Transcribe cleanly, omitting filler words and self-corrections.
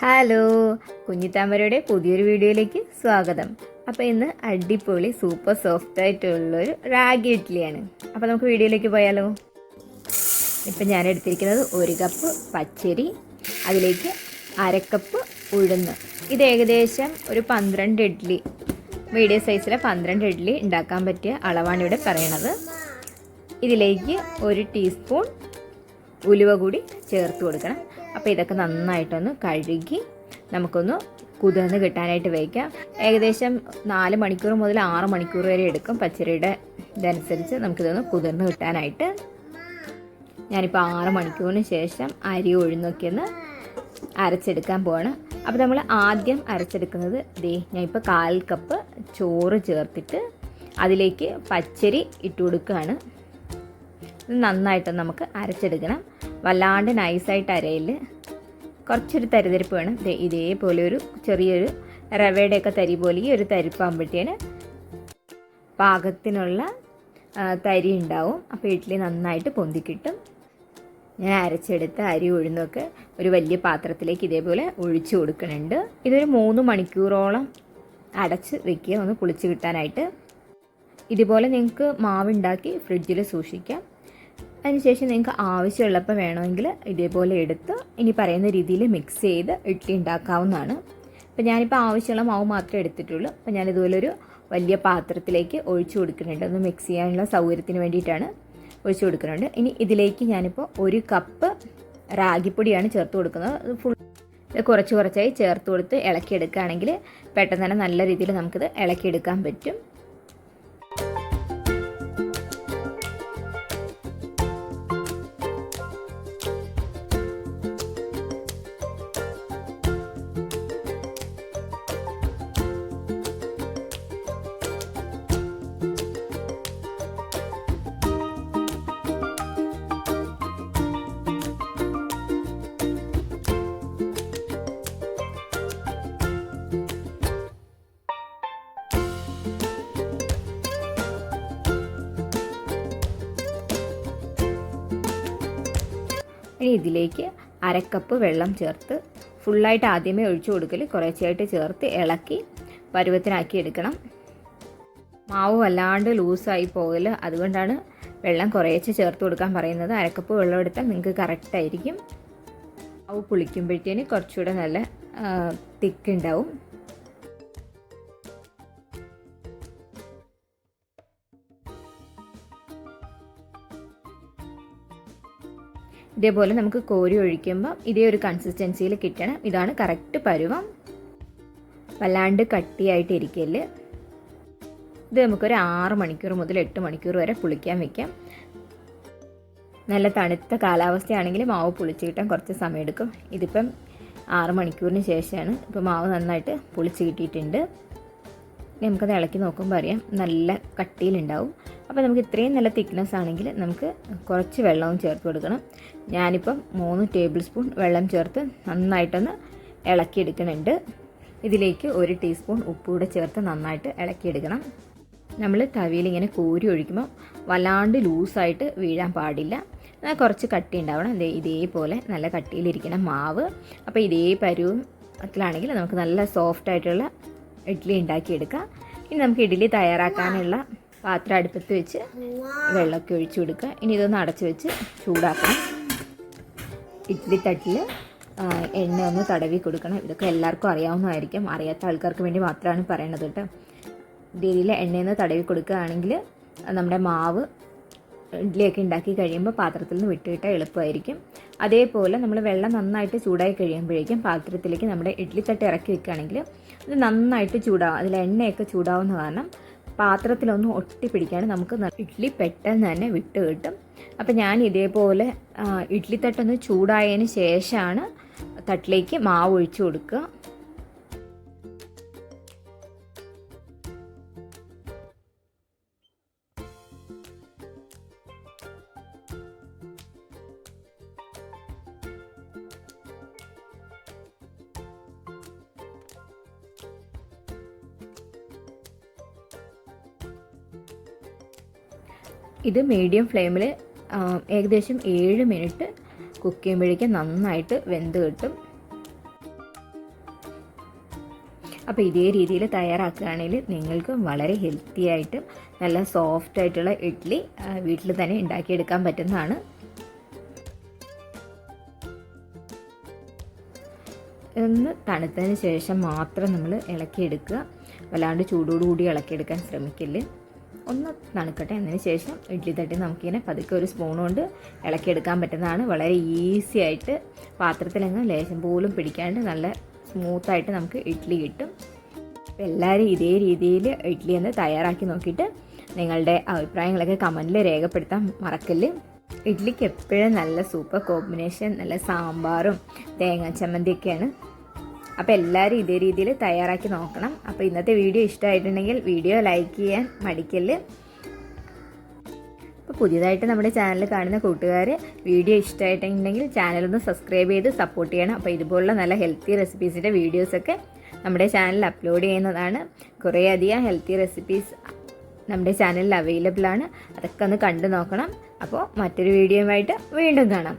Hello, കുഞ്ഞിത്താമരയുടെ പുതിയൊരു വീഡിയോയിലേക്ക് സ്വാഗതം. അപ്പോൾ ഇന്ന് അടിപൊളി സൂപ്പർ സോഫ്റ്റ് ആയിട്ടുള്ളൊരു റാഗി ഇഡ്ഡലിയാണ്. അപ്പോൾ നമുക്ക് വീഡിയോയിലേക്ക് പോയാലോ. ഇപ്പം ഞാൻ എടുത്തിരിക്കുന്നത് 1 കപ്പ് പച്ചരി, അതിലേക്ക് 1/2 കപ്പ് ഉഴുന്ന്. ഇത് ഏകദേശം ഒരു 12 ഇഡ്ഡലി, മീഡിയം സൈസിലെ 12 ഇഡ്ഡലി ഉണ്ടാക്കാൻ പറ്റിയ അളവാണ് ഇവിടെ പറയണത്. ഇതിലേക്ക് 1 ടീസ്പൂൺ ഉലുവ കൂടി ചേർത്ത് കൊടുക്കണം. അപ്പോൾ ഇതൊക്കെ നന്നായിട്ടൊന്ന് കഴുകി നമുക്കൊന്ന് കുതിർന്ന് കിട്ടാനായിട്ട് വയ്ക്കാം. ഏകദേശം 4 മണിക്കൂർ മുതൽ 6 മണിക്കൂർ വരെ എടുക്കും പച്ചരിയുടെ ഇതനുസരിച്ച് നമുക്കിതൊന്ന് കുതിർന്ന് കിട്ടാനായിട്ട്. ഞാനിപ്പോൾ 6 മണിക്കൂറിന് ശേഷം അരി ഉഴുന്നൊക്കെ ഒന്ന് അരച്ചെടുക്കാൻ പോവാണ്. അപ്പോൾ നമ്മൾ ആദ്യം അരച്ചെടുക്കുന്നത് ഞാനിപ്പോൾ 1/4 കപ്പ് ചോറ് ചേർത്തിട്ട് അതിലേക്ക് പച്ചരി ഇട്ട് കൊടുക്കുകയാണ്. ഇത് നന്നായിട്ട് നമുക്ക് അരച്ചെടുക്കണം. വല്ലാണ്ട് നൈസായിട്ട് അരയിൽ കുറച്ചൊരു തരിതരിപ്പ് വേണം. ഇതേപോലെ ഒരു ചെറിയൊരു റവയുടെയൊക്കെ തരി പോലെ ഈ ഒരു തരിപ്പാകുമ്പോഴത്തേന് പാകത്തിനുള്ള തരി ഉണ്ടാവും. അപ്പോൾ ഇഡ്ഡലി നന്നായിട്ട് പൊന്തിക്കിട്ടും. ഞാൻ അരച്ചെടുത്ത അരി ഉഴുന്നൊക്കെ ഒരു വലിയ പാത്രത്തിലേക്ക് ഇതേപോലെ ഒഴിച്ചു കൊടുക്കുന്നുണ്ട്. ഇതൊരു 3 മണിക്കൂറോളം അടച്ച് വെക്കുക, ഒന്ന് പുളിച്ച് കിട്ടാനായിട്ട്. ഇതുപോലെ നിങ്ങൾക്ക് മാവുണ്ടാക്കി ഫ്രിഡ്ജിൽ സൂക്ഷിക്കാം. അതിനുശേഷം നിങ്ങൾക്ക് ആവശ്യമുള്ളപ്പോൾ വേണമെങ്കിൽ ഇതേപോലെ എടുത്ത് ഇനി പറയുന്ന രീതിയിൽ മിക്സ് ചെയ്ത് ഇഡ്ഡലി ഉണ്ടാക്കാവുന്നതാണ്. അപ്പോൾ ഞാനിപ്പോൾ ആവശ്യമുള്ള മാവ് മാത്രമേ എടുത്തിട്ടുള്ളൂ. അപ്പോൾ ഞാനിതുപോലെ ഒരു വലിയ പാത്രത്തിലേക്ക് ഒഴിച്ചു കൊടുക്കുന്നുണ്ട്. ഒന്ന് മിക്സ് ചെയ്യാനുള്ള സൗകര്യത്തിന് വേണ്ടിയിട്ടാണ് ഒഴിച്ചു കൊടുക്കുന്നുണ്ട്. ഇനി ഇതിലേക്ക് ഞാനിപ്പോൾ 1 കപ്പ് റാഗിപ്പൊടിയാണ് ചേർത്ത് കൊടുക്കുന്നത്. അത് ഫുൾ കുറച്ചായി ചേർത്ത് കൊടുത്ത് ഇളക്കിയെടുക്കുകയാണെങ്കിൽ പെട്ടെന്ന് തന്നെ നല്ല രീതിയിൽ നമുക്കിത് ഇളക്കിയെടുക്കാൻ പറ്റും. ഇനി ഇതിലേക്ക് 1/2 കപ്പ് വെള്ളം ചേർത്ത് ഫുള്ളായിട്ട് ആദ്യമേ ഒഴിച്ചു കൊടുക്കൽ, കുറേശ്ശെയായിട്ട് ചേർത്ത് ഇളക്കി പരുവത്തിനാക്കി എടുക്കണം. മാവ് വല്ലാണ്ട് ലൂസായി പോകൽ, അതുകൊണ്ടാണ് വെള്ളം കുറേശ്ശെ ചേർത്ത് കൊടുക്കാൻ പറയുന്നത്. 1/2 കപ്പ് വെള്ളം എടുത്താൽ നിങ്ങൾക്ക് കറക്റ്റായിരിക്കും. മാവ് പുളിക്കുമ്പോഴത്തേന് കുറച്ചുകൂടെ നല്ല തിക്ക് ഉണ്ടാവും. ഇതേപോലെ നമുക്ക് കോരി ഒഴിക്കുമ്പോൾ ഇതേ ഒരു കൺസിസ്റ്റൻസിയിൽ കിട്ടണം. ഇതാണ് കറക്റ്റ് പരുവം. വല്ലാണ്ട് കട്ടിയായിട്ട് ഇരിക്കല്. ഇത് നമുക്കൊരു 6 മണിക്കൂർ മുതൽ 8 മണിക്കൂർ വരെ പുളിക്കാൻ വയ്ക്കാം. നല്ല തണുത്ത കാലാവസ്ഥയാണെങ്കിൽ മാവ് പുളിച്ച് കിട്ടാൻ കുറച്ച് സമയമെടുക്കും. ഇതിപ്പം 6 മണിക്കൂറിന് ശേഷമാണ് ഇപ്പോൾ മാവ് നന്നായിട്ട് പുളിച്ച് കിട്ടിയിട്ടുണ്ട്. നമുക്കത് ഇളക്കി നോക്കുമ്പോൾ അറിയാം നല്ല കട്ടിയിലുണ്ടാവും. അപ്പോൾ നമുക്ക് ഇത്രയും നല്ല തിക്നെസ് ആണെങ്കിൽ നമുക്ക് കുറച്ച് വെള്ളവും ചേർത്ത് കൊടുക്കണം. ഞാനിപ്പം 3 ടേബിൾ സ്പൂൺ വെള്ളം ചേർത്ത് നന്നായിട്ടൊന്ന് ഇളക്കിയെടുക്കുന്നുണ്ട്. ഇതിലേക്ക് 1 ടീസ്പൂൺ ഉപ്പ് കൂടെ ചേർത്ത് നന്നായിട്ട് ഇളക്കിയെടുക്കണം. നമ്മൾ തവിയിൽ ഇങ്ങനെ കോരി ഒഴിക്കുമ്പോൾ വല്ലാണ്ട് ലൂസായിട്ട് വീഴാൻ പാടില്ല. എന്നാൽ കുറച്ച് കട്ടി ഉണ്ടാവണം. ഇതേപോലെ നല്ല കട്ടിയിലിരിക്കണം മാവ്. അപ്പോൾ ഇതേ പരുവത്തിലാണെങ്കിൽ നമുക്ക് നല്ല സോഫ്റ്റ് ആയിട്ടുള്ള ഇഡ്ഡലി ഉണ്ടാക്കിയെടുക്കാം. ഇനി നമുക്ക് ഇഡ്ഡലി തയ്യാറാക്കാനുള്ള പാത്രം അടുപ്പത്ത് വെച്ച് വെള്ളമൊക്കെ ഒഴിച്ചു കൊടുക്കുക. ഇനി ഇതൊന്ന് അടച്ച് വെച്ച് ചൂടാക്കണം. ഇഡ്ഡലി തട്ടിൽ എണ്ണ ഒന്ന് തടവി കൊടുക്കണം. ഇതൊക്കെ എല്ലാവർക്കും അറിയാവുന്നതായിരിക്കും. അറിയാത്ത ആൾക്കാർക്ക് വേണ്ടി മാത്രമാണ് പറയണത് കേട്ടോ. രീതിയിൽ എണ്ണയൊന്ന് തടവി കൊടുക്കുകയാണെങ്കിൽ നമ്മുടെ മാവ് ഇഡ്ഡലിയൊക്കെ ഉണ്ടാക്കി കഴിയുമ്പോൾ പാത്രത്തിൽ നിന്ന് വിട്ടുകിട്ടാൻ എളുപ്പമായിരിക്കും. അതേപോലെ നമ്മൾ വെള്ളം നന്നായിട്ട് ചൂടായി കഴിയുമ്പോഴേക്കും പാത്രത്തിലേക്ക് നമ്മുടെ ഇഡ്ഡലി തട്ട് ഇറക്കി വെക്കുകയാണെങ്കിൽ ഇത് നന്നായിട്ട് ചൂടാവും. അതിൽ എണ്ണയൊക്കെ ചൂടാവുന്ന കാരണം പാത്രത്തിലൊന്നും ഒട്ടിപ്പിടിക്കാണ്ട് നമുക്ക് ഇഡ്ഡലി പെട്ടെന്ന് തന്നെ വിട്ട് കിട്ടും. അപ്പം ഞാൻ ഇതേപോലെ ഇഡ്ഡലി തട്ടൊന്ന് ചൂടായതിന് ശേഷമാണ് തട്ടിലേക്ക് മാവ് ഒഴിച്ചു കൊടുക്കുക. ഇത് മീഡിയം ഫ്ലെയിമിൽ ഏകദേശം 7 മിനിറ്റ് കുക്ക് ചെയ്യുമ്പോഴേക്കും നന്നായിട്ട് വെന്ത് കിട്ടും. അപ്പോൾ ഇതേ രീതിയിൽ തയ്യാറാക്കുകയാണെങ്കിൽ നിങ്ങൾക്ക് വളരെ ഹെൽത്തി ആയിട്ടും നല്ല സോഫ്റ്റ് ആയിട്ടുള്ള ഇഡ്ഡലി വീട്ടിൽ തന്നെ ഉണ്ടാക്കിയെടുക്കാൻ പറ്റുന്നതാണ്. ഒന്ന് തണുത്തതിന് ശേഷം മാത്രം നമ്മൾ ഇളക്കിയെടുക്കുക. വല്ലാണ്ട് ചൂടോടുകൂടി ഇളക്കിയെടുക്കാൻ ശ്രമിക്കില്ല. ഒന്ന് തണുക്കട്ടെ. എന്നതിന് ശേഷം ഇഡ്ഡലി തട്ടി നമുക്കിങ്ങനെ പതുക്കെ ഒരു സ്പൂൺ കൊണ്ട് ഇളക്കിയെടുക്കാൻ പറ്റുന്നതാണ്. വളരെ ഈസി ആയിട്ട് പാത്രത്തിലങ്ങ് ലേശം പോലും പിടിക്കാണ്ട് നല്ല സ്മൂത്തായിട്ട് നമുക്ക് ഇഡ്ഡലി കിട്ടും. അപ്പോൾ എല്ലാവരും ഇതേ രീതിയിൽ ഇഡ്ഡലി ഒന്ന് തയ്യാറാക്കി നോക്കിയിട്ട് നിങ്ങളുടെ അഭിപ്രായങ്ങളൊക്കെ കമൻറ്റിൽ രേഖപ്പെടുത്താൻ മറക്കല്ല്. ഇഡ്ഡലിക്ക് എപ്പോഴും നല്ല സൂപ്പർ കോമ്പിനേഷൻ നല്ല സാമ്പാറും തേങ്ങാ ചമ്മന്തിയൊക്കെയാണ്. അപ്പോൾ എല്ലാവരും ഇതേ രീതിയിൽ തയ്യാറാക്കി നോക്കണം. അപ്പോൾ ഇന്നത്തെ വീഡിയോ ഇഷ്ടമായിട്ടുണ്ടെങ്കിൽ വീഡിയോ ലൈക്ക് ചെയ്യാൻ മടിക്കല്ല്. അപ്പോൾ പുതിയതായിട്ട് നമ്മുടെ ചാനൽ കാണുന്ന കൂട്ടുകാർ വീഡിയോ ഇഷ്ടമായിട്ടുണ്ടെങ്കിൽ ചാനലൊന്ന് സബ്സ്ക്രൈബ് ചെയ്ത് സപ്പോർട്ട് ചെയ്യണം. അപ്പോൾ ഇതുപോലുള്ള നല്ല ഹെൽത്തി റെസിപ്പീസിൻ്റെ വീഡിയോസൊക്കെ നമ്മുടെ ചാനലിൽ അപ്ലോഡ് ചെയ്യുന്നതാണ്. കുറേയധികം ഹെൽത്തി റെസിപ്പീസ് നമ്മുടെ ചാനലിൽ അവൈലബിൾ ആണ്. അതൊക്കെ ഒന്ന് കണ്ടു നോക്കണം. അപ്പോൾ മറ്റൊരു വീഡിയോയുമായിട്ട് വീണ്ടും കാണാം.